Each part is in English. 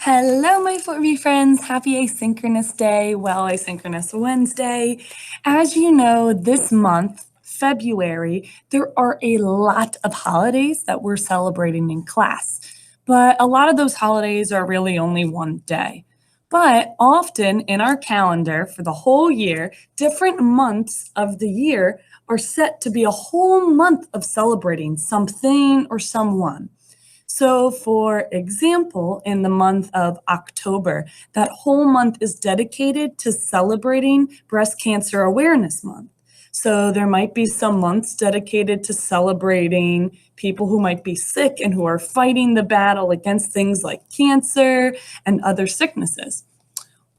Hello, my Furby friends. Happy Asynchronous Day. Well, Asynchronous Wednesday. As you know, this month, February, there are a lot of holidays that we're celebrating in class. But a lot of those holidays are really only one day. But often in our calendar for the whole year, different months of the year are set to be a whole month of celebrating something or someone. So, for example, in the month of October, that whole month is dedicated to celebrating Breast Cancer Awareness Month. So, there might be some months dedicated to celebrating people who might be sick and who are fighting the battle against things like cancer and other sicknesses.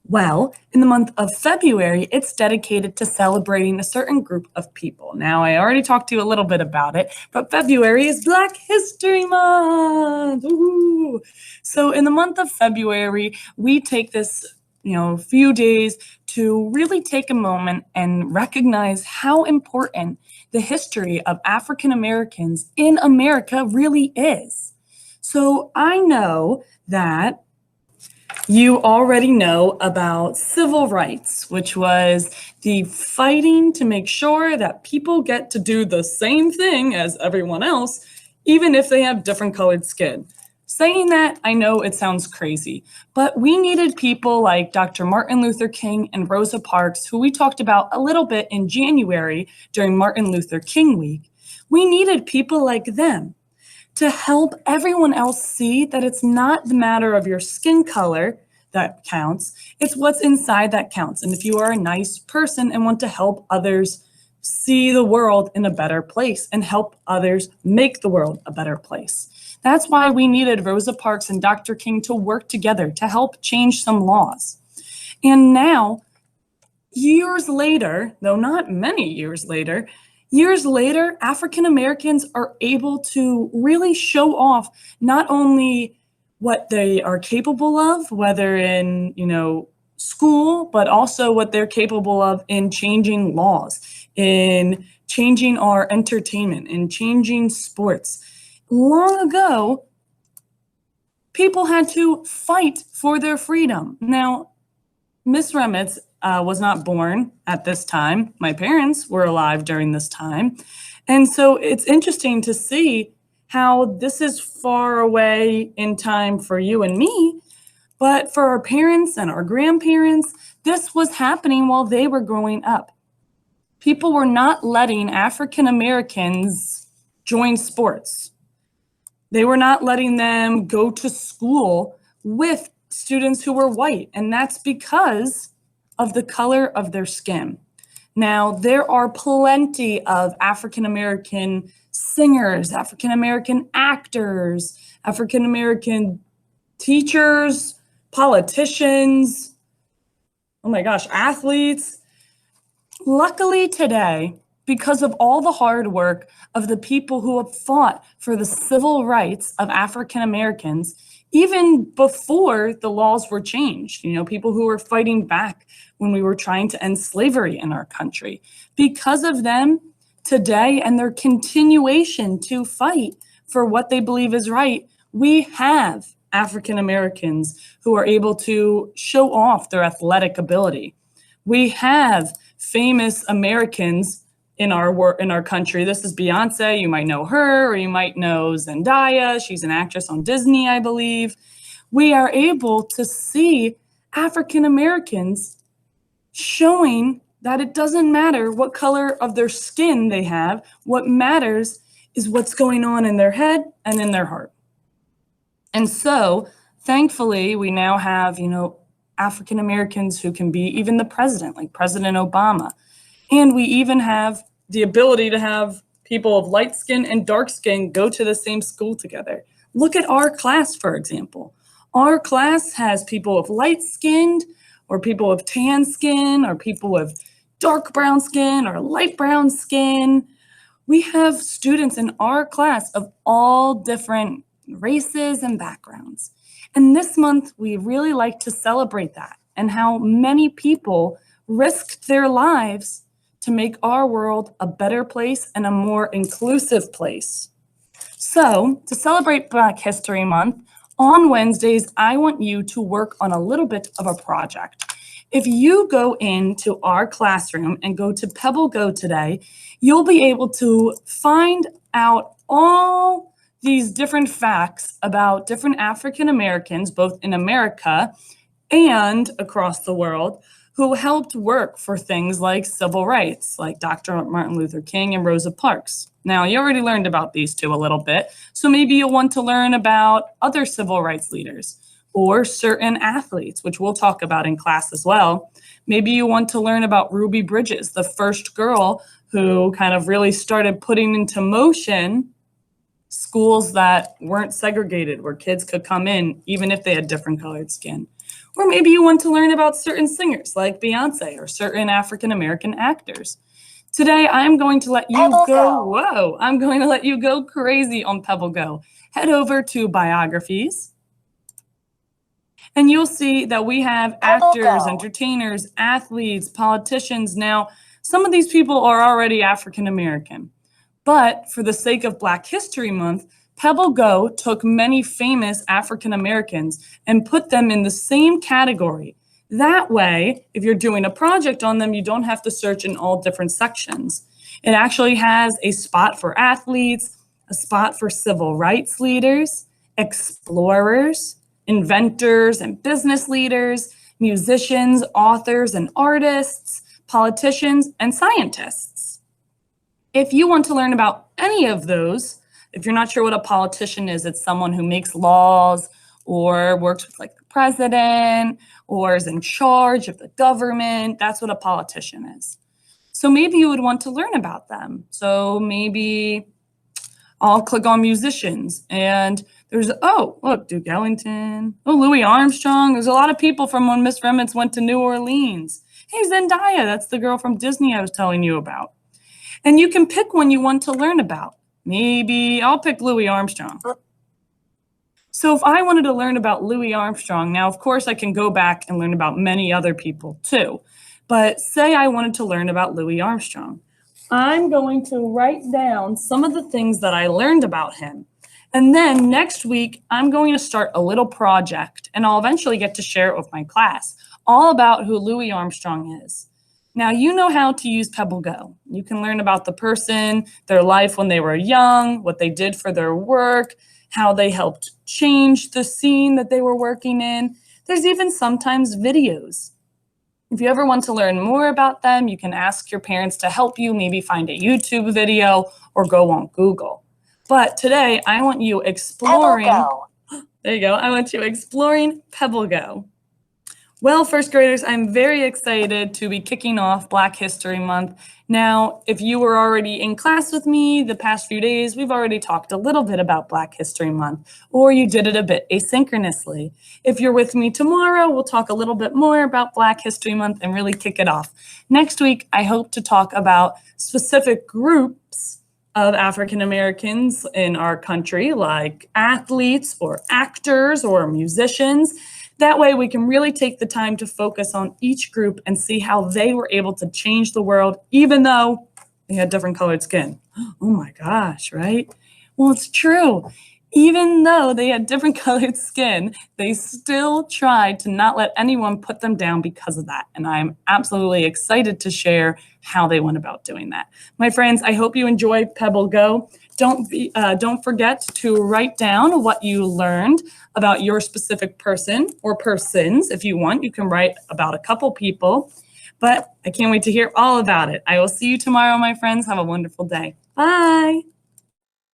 Well, in the month of February, it's dedicated to celebrating a certain group of people. Now, I already talked to you a little bit about it, but February is Black History Month. Ooh. So in the month of February, we take this, few days to really take a moment and recognize how important the history of African Americans in America really is. So I know that you already know about civil rights, which was the fighting to make sure that people get to do the same thing as everyone else, even if they have different colored skin. Saying that, I know it sounds crazy, but we needed people like Dr. Martin Luther King and Rosa Parks, who we talked about a little bit in January during Martin Luther King Week. We needed people like them to help everyone else see that it's not the matter of your skin color that counts, it's what's inside that counts. And if you are a nice person and want to help others see the world in a better place and help others make the world a better place. That's why we needed Rosa Parks and Dr. King to work together to help change some laws. And now, years later, though not many years later, African Americans are able to really show off not only what they are capable of, whether in, school, but also what they're capable of in changing laws, in changing our entertainment, in changing sports. Long ago, people had to fight for their freedom. Now, Miss Remitz was not born at this time. My parents were alive during this time. And so it's interesting to see how this is far away in time for you and me, but for our parents and our grandparents, this was happening while they were growing up. People were not letting African Americans join sports. They were not letting them go to school with students who were white, and that's because of the color of their skin. Now, there are plenty of African American singers, African American actors, African American teachers, politicians, athletes. Luckily today, because of all the hard work of the people who have fought for the civil rights of African Americans, even before the laws were changed, people who were fighting back when we were trying to end slavery in our country. Because of them today and their continuation to fight for what they believe is right, we have African Americans who are able to show off their athletic ability. We have famous Americans in our country. This is Beyonce. You might know her, or you might know Zendaya. She's an actress on Disney, I believe. We are able to see African Americans showing that it doesn't matter what color of their skin they have. What matters is what's going on in their head and in their heart. And so, thankfully, we now have, African Americans who can be even the president, like President Obama. And we even have the ability to have people of light skin and dark skin go to the same school together. Look at our class, for example. Our class has people of light skinned, or people of tan skin, or people with dark brown skin, or light brown skin. We have students in our class of all different races and backgrounds. And this month, we really like to celebrate that and how many people risked their lives to make our world a better place and a more inclusive place. So, to celebrate Black History Month, On Wednesdays, I want you to work on a little bit of a project. If you go into our classroom and go to Pebble Go today, you'll be able to find out all these different facts about different African Americans, both in America and across the world, who helped work for things like civil rights, like Dr. Martin Luther King and Rosa Parks. Now, you already learned about these two a little bit, so maybe you'll want to learn about other civil rights leaders or certain athletes, which we'll talk about in class as well. Maybe you want to learn about Ruby Bridges, the first girl who kind of really started putting into motion schools that weren't segregated, where kids could come in even if they had different colored skin. Or maybe you want to learn about certain singers like Beyonce or certain African American actors. Today, I'm going to let you I'm going to let you go crazy on Pebble Go. Head over to biographies, and you'll see that we have actors, entertainers, athletes, politicians. Now, some of these people are already African American, but for the sake of Black History Month, Pebble Go took many famous African Americans and put them in the same category. That way, if you're doing a project on them, you don't have to search in all different sections. It actually has a spot for athletes, a spot for civil rights leaders, explorers, inventors and business leaders, musicians, authors and artists, politicians, and scientists. If you want to learn about any of those, if you're not sure what a politician is, it's someone who makes laws or works with like the president or is in charge of the government. That's what a politician is. So maybe you would want to learn about them. So maybe I'll click on musicians and there's, oh, look, Duke Ellington, oh, Louis Armstrong. There's a lot of people from when Miss Remitz went to New Orleans. Hey, Zendaya, that's the girl from Disney I was telling you about. And you can pick one you want to learn about. Maybe I'll pick Louis Armstrong. So if I wanted to learn about Louis Armstrong, now, of course, I can go back and learn about many other people too. But say I wanted to learn about Louis Armstrong. I'm going to write down some of the things that I learned about him. And then next week, I'm going to start a little project, and I'll eventually get to share it with my class, all about who Louis Armstrong is. Now, you know how to use Pebble Go. You can learn about the person, their life when they were young, what they did for their work, how they helped change the scene that they were working in. There's even sometimes videos. If you ever want to learn more about them, you can ask your parents to help you, maybe find a YouTube video or go on Google. But today, I want you exploring, there you go, I want you exploring Pebble Go. Well, first graders, I'm very excited to be kicking off Black History Month. Now, if you were already in class with me the past few days, we've already talked a little bit about Black History Month, or you did it a bit asynchronously. If you're with me tomorrow, we'll talk a little bit more about Black History Month and really kick it off. Next week, I hope to talk about specific groups of African Americans in our country, like athletes or actors or musicians. That way we can really take the time to focus on each group and see how they were able to change the world, even though they had different colored skin. Oh my gosh, right? Well, it's true. Even though they had different colored skin, they still tried to not let anyone put them down because of that. And I'm absolutely excited to share how they went about doing that. My friends, I hope you enjoyed Pebble Go. Don't forget to write down what you learned about your specific person or persons. If you want, you can write about a couple people, but I can't wait to hear all about it. I will see you tomorrow, my friends. Have a wonderful day. Bye.